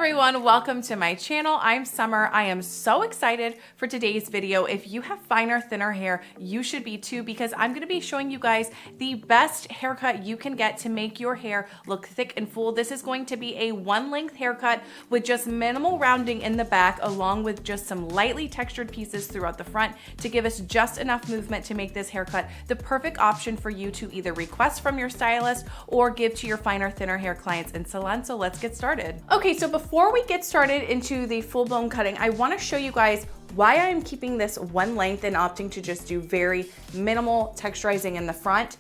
everyone, welcome to my channel. I'm Summer. I am so excited for today's video. If you have finer, thinner hair, you should be too, because I'm going to be showing you guys the best haircut you can get to make your hair look thick and full. This is going to be a one length haircut with just minimal rounding in the back, along with just some lightly textured pieces throughout the front to give us just enough movement to make this haircut the perfect option for you to either request from your stylist or give to your finer, thinner hair clients in salon. So let's get started. Okay, so before we get started into the full-blown cutting, I want to show you guys why I'm keeping this one length and opting to just do very minimal texturizing in the front.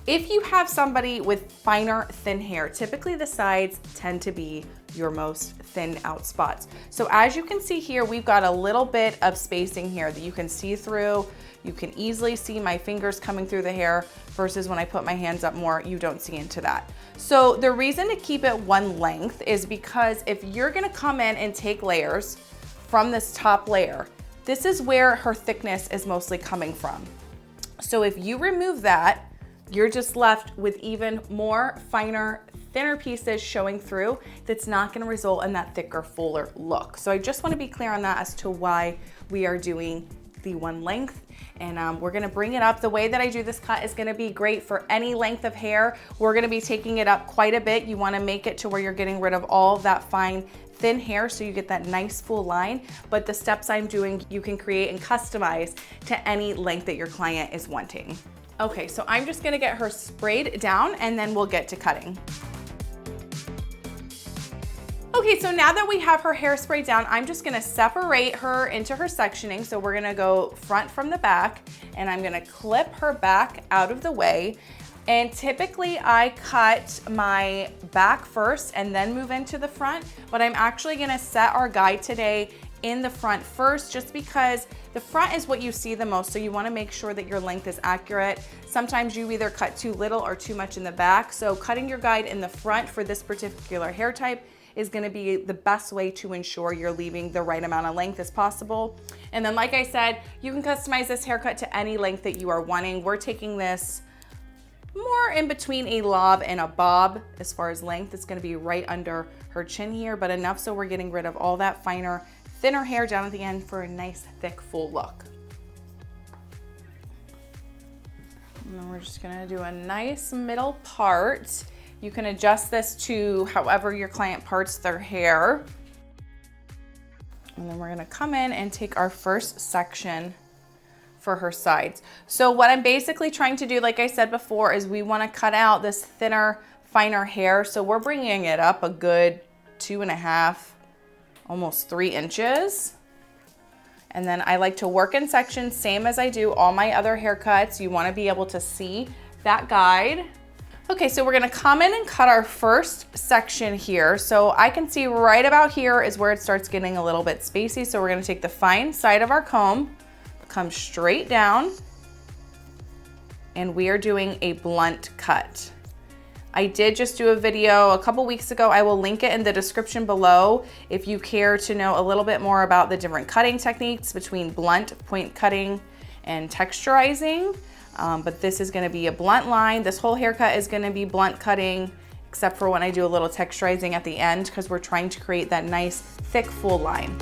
If you have somebody with finer, thin hair, typically the sides tend to be your most thin out spots. So as you can see here, we've got a little bit of spacing here that you can see through. You can easily see my fingers coming through the hair versus when I put my hands up more, you don't see into that. So the reason to keep it one length is because if you're gonna come in and take layers from this top layer, this is where her thickness is mostly coming from. So if you remove that, you're just left with even more finer, thinner pieces showing through. That's not gonna result in that thicker, fuller look. So I just wanna be clear on that as to why we are doing the one length. And we're gonna bring it up. The way that I do this cut is gonna be great for any length of hair. We're gonna be taking it up quite a bit. You wanna make it to where you're getting rid of all that fine, thin hair so you get that nice full line. But the steps I'm doing, you can create and customize to any length that your client is wanting. Okay, so I'm just gonna get her sprayed down and then we'll get to cutting. Okay, so now that we have her hair sprayed down, I'm just gonna separate her into her sectioning. So we're gonna go front from the back, and I'm gonna clip her back out of the way. And typically I cut my back first and then move into the front, but I'm actually gonna set our guide today in the front first, just because the front is what you see the most. So you wanna make sure that your length is accurate. Sometimes you either cut too little or too much in the back. So cutting your guide in the front for this particular hair type is gonna be the best way to ensure you're leaving the right amount of length as possible. And then like I said, you can customize this haircut to any length that you are wanting. We're taking this more in between a lob and a bob as far as length. It's gonna be right under her chin here, but enough so we're getting rid of all that finer, thinner hair down at the end for a nice, thick, full look. And then we're just gonna do a nice middle part. You can adjust this to however your client parts their hair. And then we're gonna come in and take our first section for her sides. So what I'm basically trying to do, like I said before, is we wanna cut out this thinner, finer hair. So we're bringing it up a good 2.5, almost 3 inches. And then I like to work in sections, same as I do all my other haircuts. You wanna be able to see that guide. Okay, so we're gonna come in and cut our first section here. So I can see right about here is where it starts getting a little bit spacey. So we're gonna take the fine side of our comb, come straight down, and we are doing a blunt cut. I did just do a video a couple weeks ago. I will link it in the description below if you care to know a little bit more about the different cutting techniques between blunt, point cutting, and texturizing. But this is gonna be a blunt line. This whole haircut is gonna be blunt cutting, except for when I do a little texturizing at the end, because we're trying to create that nice, thick, full line.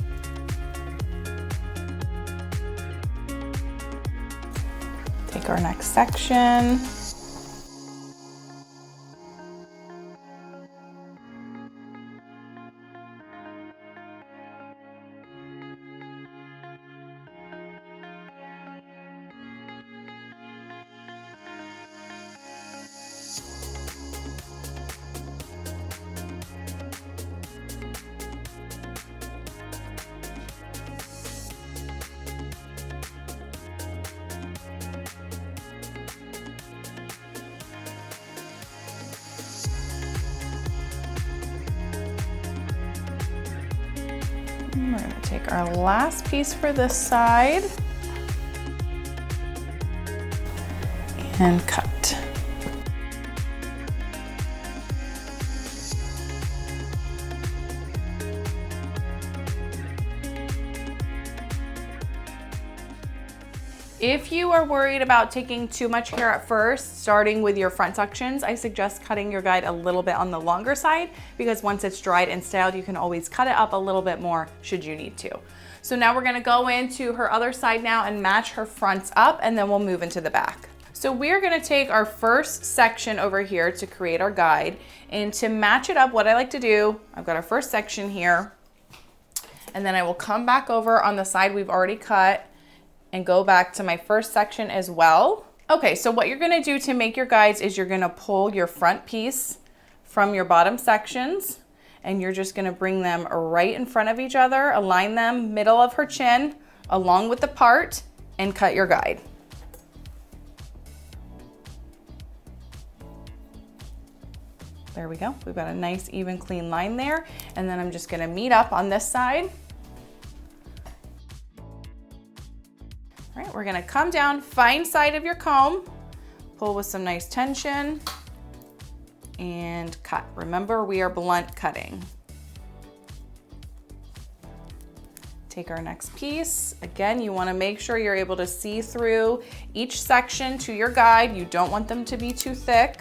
Take our next section. We're gonna take our last piece for this side and cut. If you are worried about taking too much hair at first, starting with your front sections, I suggest cutting your guide a little bit on the longer side, because once it's dried and styled, you can always cut it up a little bit more should you need to. So now we're gonna go into her other side now and match her fronts up, and then we'll move into the back. So we're gonna take our first section over here to create our guide, and to match it up, what I like to do, I've got our first section here, and then I will come back over on the side we've already cut and go back to my first section as well. Okay, so what you're gonna do to make your guides is you're gonna pull your front piece from your bottom sections, and you're just gonna bring them right in front of each other, align them middle of her chin, along with the part, and cut your guide. There we go, we've got a nice even clean line there, and then I'm just gonna meet up on this side. All right, we're gonna come down, fine side of your comb, pull with some nice tension, and cut. Remember, we are blunt cutting. Take our next piece. Again, you wanna make sure you're able to see through each section to your guide. You don't want them to be too thick.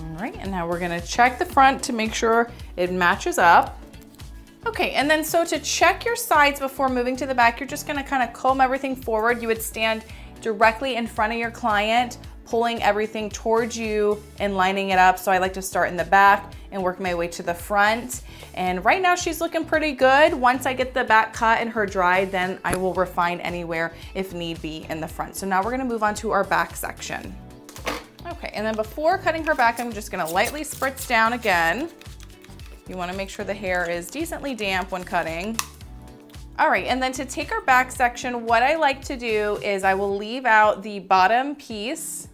All right, and now we're gonna check the front to make sure it matches up. Okay, and then so to check your sides before moving to the back, you're just gonna kind of comb everything forward. You would stand directly in front of your client, pulling everything towards you and lining it up. So I like to start in the back and work my way to the front. And right now she's looking pretty good. Once I get the back cut and her dried, then I will refine anywhere if need be in the front. So now we're gonna move on to our back section. Okay, and then before cutting her back, I'm just gonna lightly spritz down again. You wanna make sure the hair is decently damp when cutting. All right, and then to take our back section, what I like to do is I will leave out the bottom piece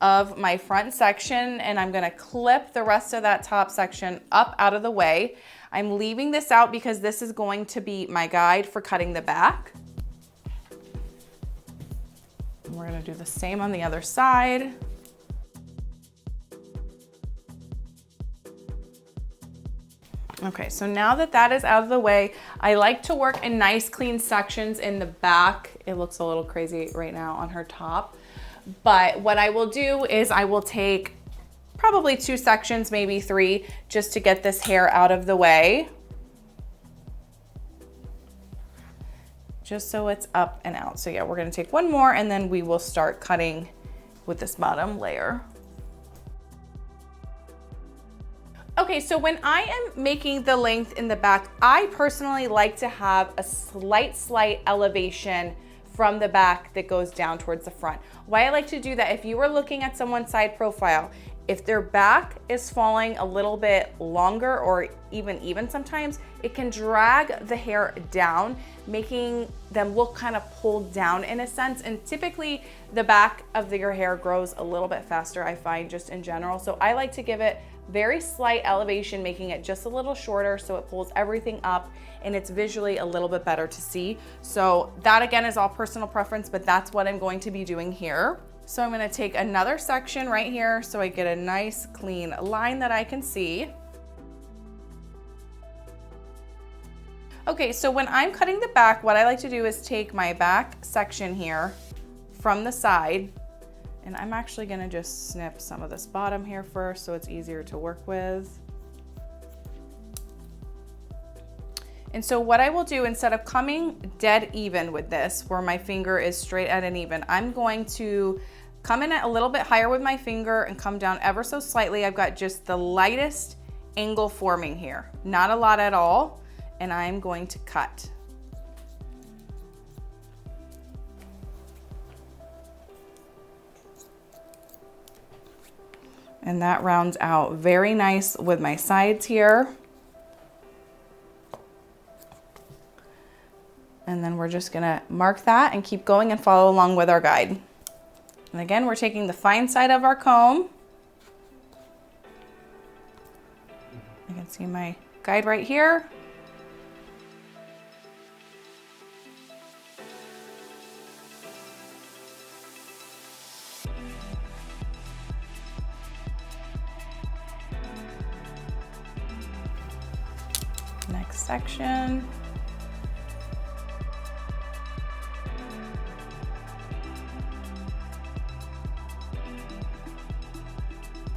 of my front section, and I'm gonna clip the rest of that top section up out of the way. I'm leaving this out because this is going to be my guide for cutting the back. And we're gonna do the same on the other side. Okay, so now that that is out of the way, I like to work in nice clean sections in the back. It looks a little crazy right now on her top. But what I will do is I will take probably 2 sections, maybe 3, just to get this hair out of the way. Just so it's up and out. So yeah, we're gonna take 1 more and then we will start cutting with this bottom layer. Okay, so when I am making the length in the back, I personally like to have a slight elevation from the back that goes down towards the front. Why I like to do that, if you were looking at someone's side profile, if their back is falling a little bit longer or even sometimes, it can drag the hair down, making them look kind of pulled down in a sense. And typically the back of your hair grows a little bit faster, I find, just in general. So I like to give it very slight elevation, making it just a little shorter so it pulls everything up and it's visually a little bit better to see. So that again is all personal preference, but that's what I'm going to be doing here. So I'm gonna take another section right here so I get a nice clean line that I can see. Okay, so when I'm cutting the back, what I like to do is take my back section here from the side, and I'm actually gonna just snip some of this bottom here first so it's easier to work with. And so what I will do, instead of coming dead even with this, where my finger is straight at an even, I'm going to come in a little bit higher with my finger and come down ever so slightly. I've got just the lightest angle forming here, not a lot at all, and I'm going to cut. And that rounds out very nice with my sides here. And then we're just gonna mark that and keep going and follow along with our guide. And again, we're taking the fine side of our comb. You can see my guide right here. Next section.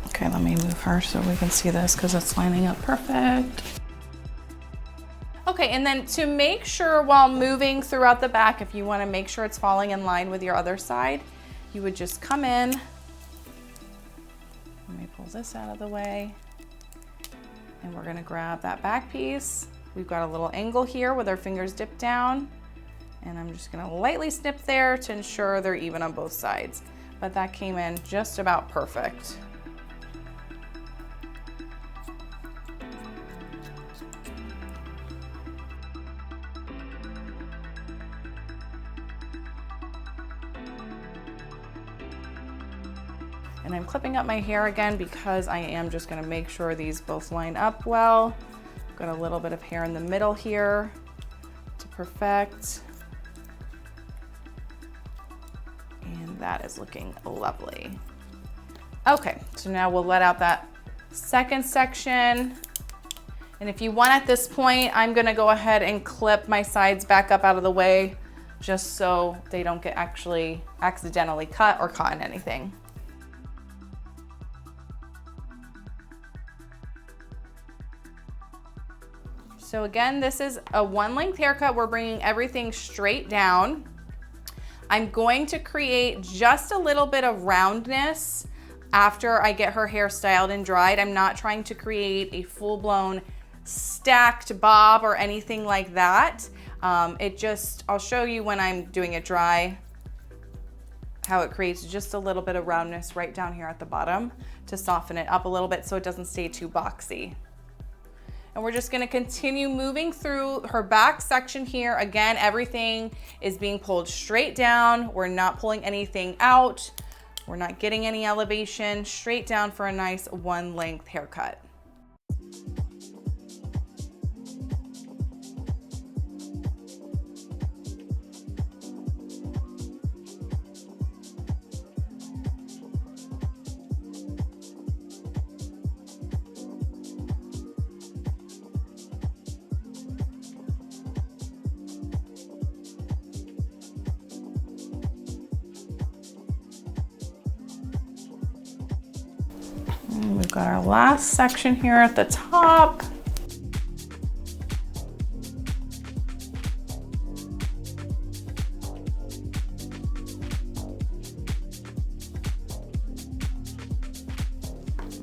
Okay, let me move her so we can see this because it's lining up perfect. Okay, and then to make sure while moving throughout the back, if you want to make sure it's falling in line with your other side, you would just come in. Let me pull this out of the way. And we're gonna grab that back piece. We've got a little angle here with our fingers dipped down. And I'm just gonna lightly snip there to ensure they're even on both sides. But that came in just about perfect. And I'm clipping up my hair again because I am just gonna make sure these both line up well. Got a little bit of hair in the middle here to perfect. And that is looking lovely. Okay, so now we'll let out that second section. And if you want at this point, I'm gonna go ahead and clip my sides back up out of the way just so they don't get actually accidentally cut or caught in anything. So again, this is a one length haircut. We're bringing everything straight down. I'm going to create just a little bit of roundness after I get her hair styled and dried. I'm not trying to create a full-blown stacked bob or anything like that. I'll show you when I'm doing it dry how it creates just a little bit of roundness right down here at the bottom to soften it up a little bit so it doesn't stay too boxy. And we're just gonna continue moving through her back section here. Again, everything is being pulled straight down. We're not pulling anything out. We're not getting any elevation, straight down for a nice one length haircut. We've got our last section here at the top.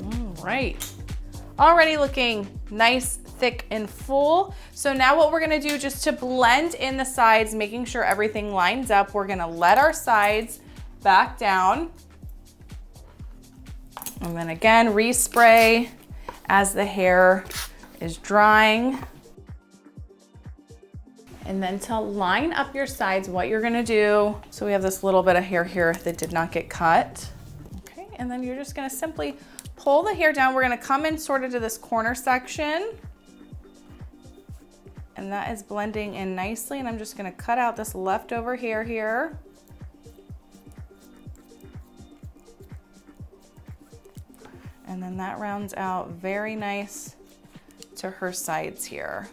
All right, already looking nice, thick, and full. So now what we're gonna do, just to blend in the sides, making sure everything lines up, we're gonna let our sides back down. And then again, respray as the hair is drying. And then to line up your sides, what you're gonna do, so we have this little bit of hair here that did not get cut. Okay, and then you're just gonna simply pull the hair down. We're gonna come in sort of to this corner section. And that is blending in nicely. And I'm just gonna cut out this leftover hair here. And then that rounds out very nice to her sides here.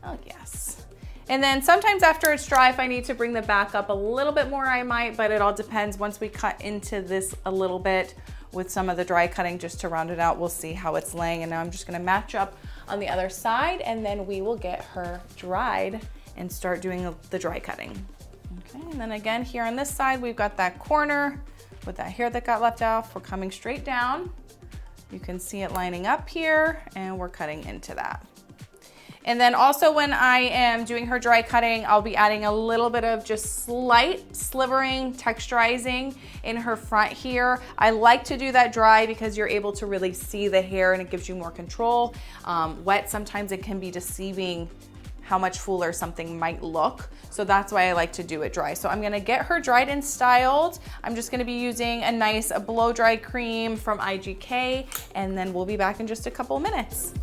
Oh yes. And then sometimes after it's dry, if I need to bring the back up a little bit more, I might, but it all depends. Once we cut into this a little bit with some of the dry cutting just to round it out, we'll see how it's laying. And now I'm just gonna match up on the other side, and then we will get her dried and start doing the dry cutting. Okay, and then again, here on this side, we've got that corner with that hair that got left off. We're coming straight down. You can see it lining up here, and we're cutting into that. And then also when I am doing her dry cutting, I'll be adding a little bit of just slight slivering, texturizing in her front here. I like to do that dry because you're able to really see the hair and it gives you more control. Wet, sometimes it can be deceiving how much fuller something might look. So that's why I like to do it dry. So I'm gonna get her dried and styled. I'm just gonna be using a nice blow dry cream from IGK, and then we'll be back in just a couple minutes.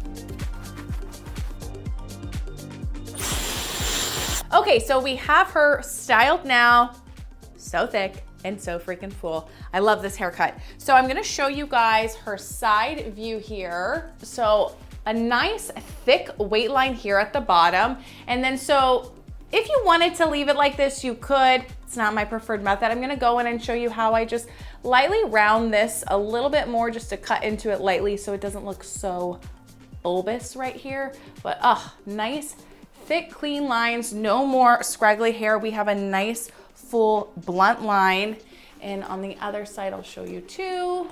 Okay, so we have her styled now. So thick and so freaking full. I love this haircut. So I'm gonna show you guys her side view here. So a nice thick weight line here at the bottom. And then so if you wanted to leave it like this, you could. It's not my preferred method. I'm gonna go in and show you how I just lightly round this a little bit more just to cut into it lightly so it doesn't look so bulbous right here. But nice, thick, clean lines, no more scraggly hair. We have a nice, full, blunt line. And on the other side, I'll show you too.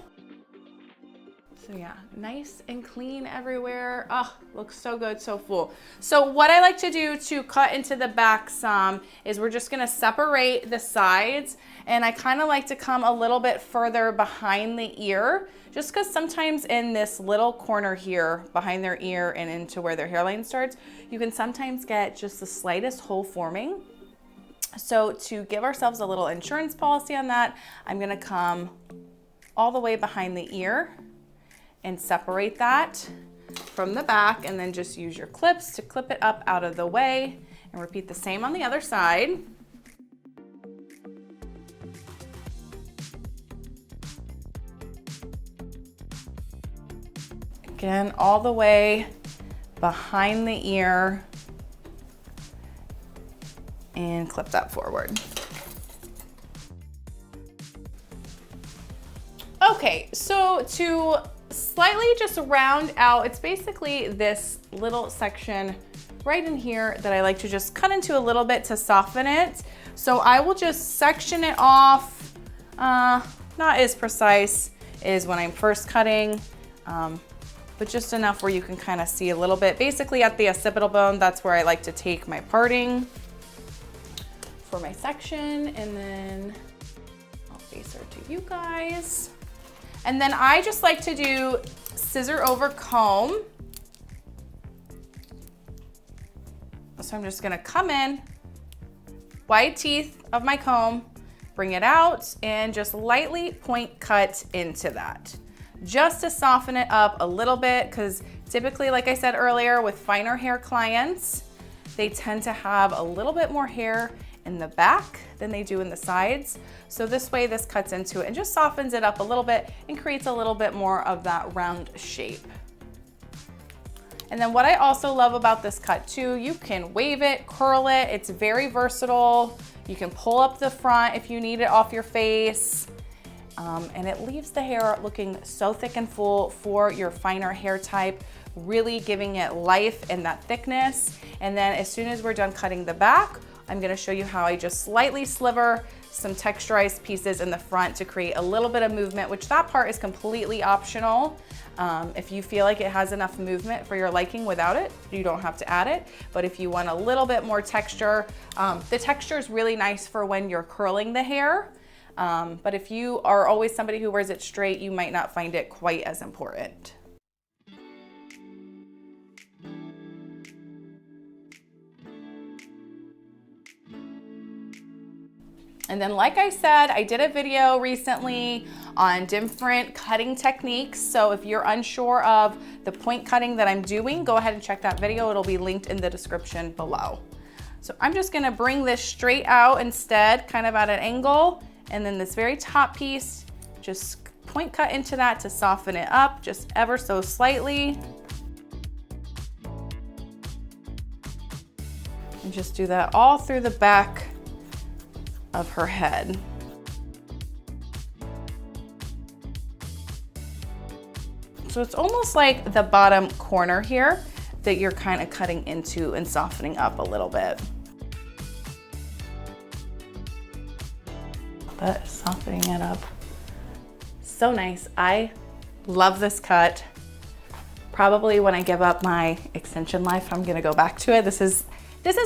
So yeah, nice and clean everywhere. Oh, looks so good, so full. So what I like to do to cut into the back some is we're just gonna separate the sides, and I kind of like to come a little bit further behind the ear, just because sometimes in this little corner here, behind their ear and into where their hairline starts, you can sometimes get just the slightest hole forming. So to give ourselves a little insurance policy on that, I'm gonna come all the way behind the ear and separate that from the back, and then just use your clips to clip it up out of the way, and repeat the same on the other side. Again, all the way behind the ear and clip that forward. Okay, so to slightly just round out, it's basically this little section right in here that I like to just cut into a little bit to soften it. So I will just section it off, not as precise as when I'm first cutting, but just enough where you can kind of see a little bit. Basically at the occipital bone, that's where I like to take my parting for my section, and then I'll face her to you guys. And then I just like to do scissor over comb. So I'm just gonna come in, wide teeth of my comb, bring it out, and just lightly point cut into that, just to soften it up a little bit, because typically, like I said earlier, with finer hair clients, they tend to have a little bit more hair in the back than they do in the sides. So this way, this cuts into it and just softens it up a little bit and creates a little bit more of that round shape. And then what I also love about this cut too, you can wave it, curl it. It's very versatile. You can pull up the front if you need it off your face. And it leaves the hair looking so thick and full for your finer hair type, really giving it life and that thickness. And then as soon as we're done cutting the back, I'm gonna show you how I just slightly sliver some texturized pieces in the front to create a little bit of movement, which that part is completely optional. If you feel like it has enough movement for your liking without it, you don't have to add it. But if you want a little bit more texture, the texture is really nice for when you're curling the hair. But if you are always somebody who wears it straight, you might not find it quite as important. And then, like I said, I did a video recently on different cutting techniques. So if you're unsure of the point cutting that I'm doing, go ahead and check that video. It'll be linked in the description below. So I'm just gonna bring this straight out instead, kind of at an angle. And then this very top piece, just point cut into that to soften it up just ever so slightly. And just do that all through the back of her head. So it's almost like the bottom corner here. that you're kind of cutting into and softening up a little bit. But softening it up. So nice. I love this cut. Probably when I give up my extension life, I'm gonna go back to it. This is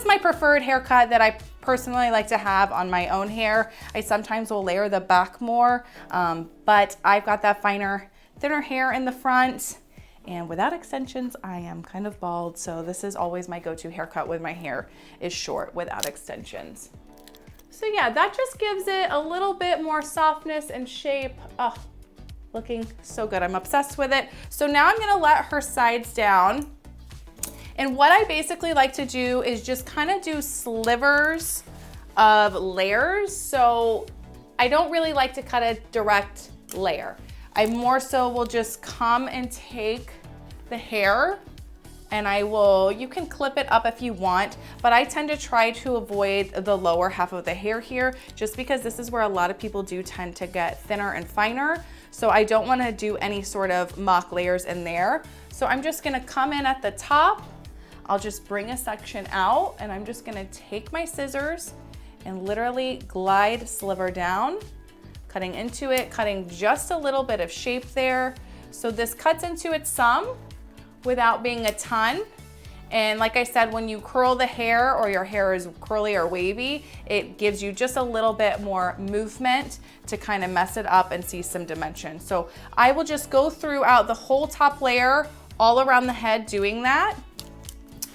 my preferred haircut that I personally like to have on my own hair. I sometimes will layer the back more, but I've got that finer, thinner hair in the front, and without extensions, I am kind of bald, so this is always my go-to haircut when my hair is short without extensions. So yeah, that just gives it a little bit more softness and shape. Oh, looking so good. I'm obsessed with it. So now I'm gonna let her sides down. And what I basically like to do is just kind of do slivers of layers. So I don't really like to cut a direct layer. I more so will just come and take the hair and you can clip it up if you want, but I tend to try to avoid the lower half of the hair here, just because this is where a lot of people do tend to get thinner and finer. So I don't wanna do any sort of mock layers in there. So I'm just gonna come in at the top. I'll just bring a section out, and I'm just gonna take my scissors and literally glide sliver down, cutting into it, cutting just a little bit of shape there. So this cuts into it some without being a ton. And like I said, when you curl the hair or your hair is curly or wavy, it gives you just a little bit more movement to kind of mess it up and see some dimension. So I will just go throughout the whole top layer all around the head doing that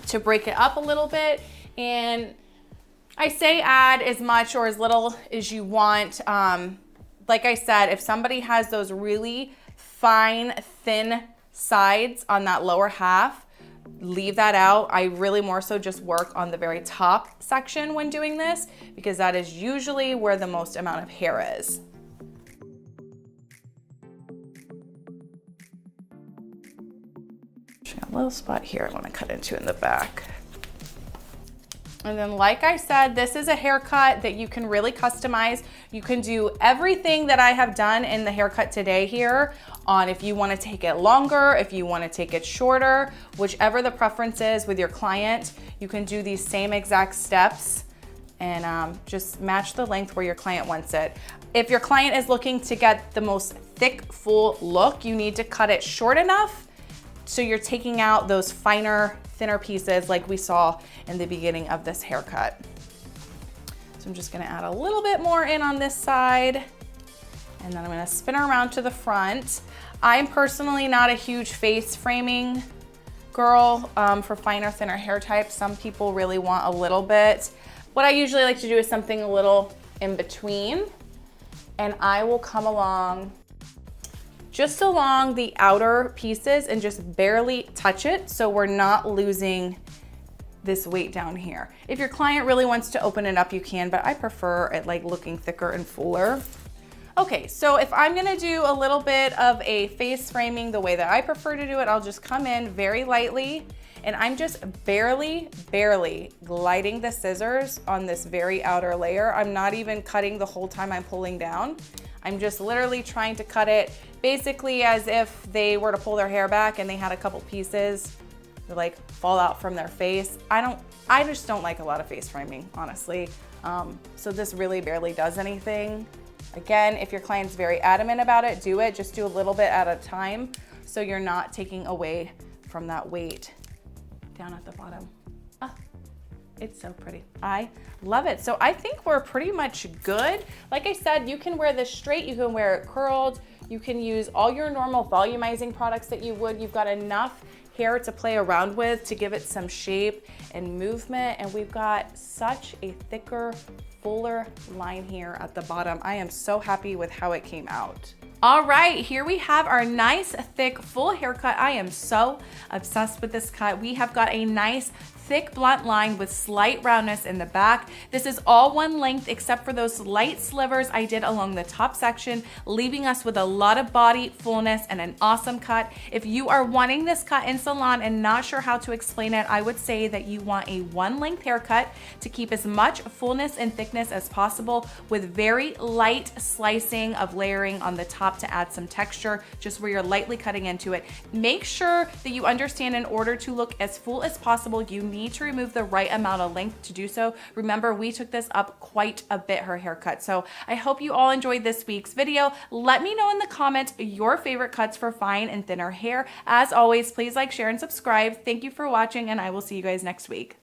to break it up a little bit. And I say add as much or as little as you want. Like I said, if somebody has those really fine, thin sides on that lower half, leave that out. I really more so just work on the very top section when doing this, because that is usually where the most amount of hair is. Just got a little spot here I want to cut into in the back. And then like I said, this is a haircut that you can really customize. You can do everything that I have done in the haircut today here on if you want to take it longer, if you want to take it shorter, whichever the preference is with your client, you can do these same exact steps and just match the length where your client wants it. If your client is looking to get the most thick, full look, you need to cut it short enough so you're taking out those finer, thinner pieces like we saw in the beginning of this haircut. So I'm just gonna add a little bit more in on this side, and then I'm gonna spin her around to the front. I'm personally not a huge face framing girl for finer, thinner hair types. Some people really want a little bit. What I usually like to do is something a little in between, and I will come along just along the outer pieces and just barely touch it so we're not losing this weight down here. If your client really wants to open it up, you can, but I prefer it like looking thicker and fuller. Okay, so if I'm gonna do a little bit of a face framing the way that I prefer to do it, I'll just come in very lightly and I'm just barely gliding the scissors on this very outer layer. I'm not even cutting the whole time I'm pulling down. I'm just literally trying to cut it basically as if they were to pull their hair back and they had a couple pieces that like fall out from their face. I just don't like a lot of face framing, honestly. So this really barely does anything. Again, if your client's very adamant about it, do it. Just do a little bit at a time so you're not taking away from that weight down at the bottom. Oh, it's so pretty. I love it. So I think we're pretty much good. Like I said, you can wear this straight, you can wear it curled, you can use all your normal volumizing products that you would. You've got enough hair to play around with to give it some shape and movement. And we've got such a thicker, fuller line here at the bottom. I am so happy with how it came out. All right, here we have our nice, thick, full haircut. I am so obsessed with this cut. We have got a nice, thick, blunt line with slight roundness in the back. This is all one length except for those light slivers I did along the top section, leaving us with a lot of body fullness and an awesome cut. If you are wanting this cut in salon and not sure how to explain it, I would say that you want a one length haircut to keep as much fullness and thickness as possible with very light slicing of layering on the top top to add some texture, just where you're lightly cutting into it. Make sure that you understand in order to look as full as possible, you need to remove the right amount of length to do so. Remember, we took this up quite a bit, her haircut. So I hope you all enjoyed this week's video. Let me know in the comments your favorite cuts for fine and thinner hair. As always, please like, share, and subscribe. Thank you for watching, and I will see you guys next week.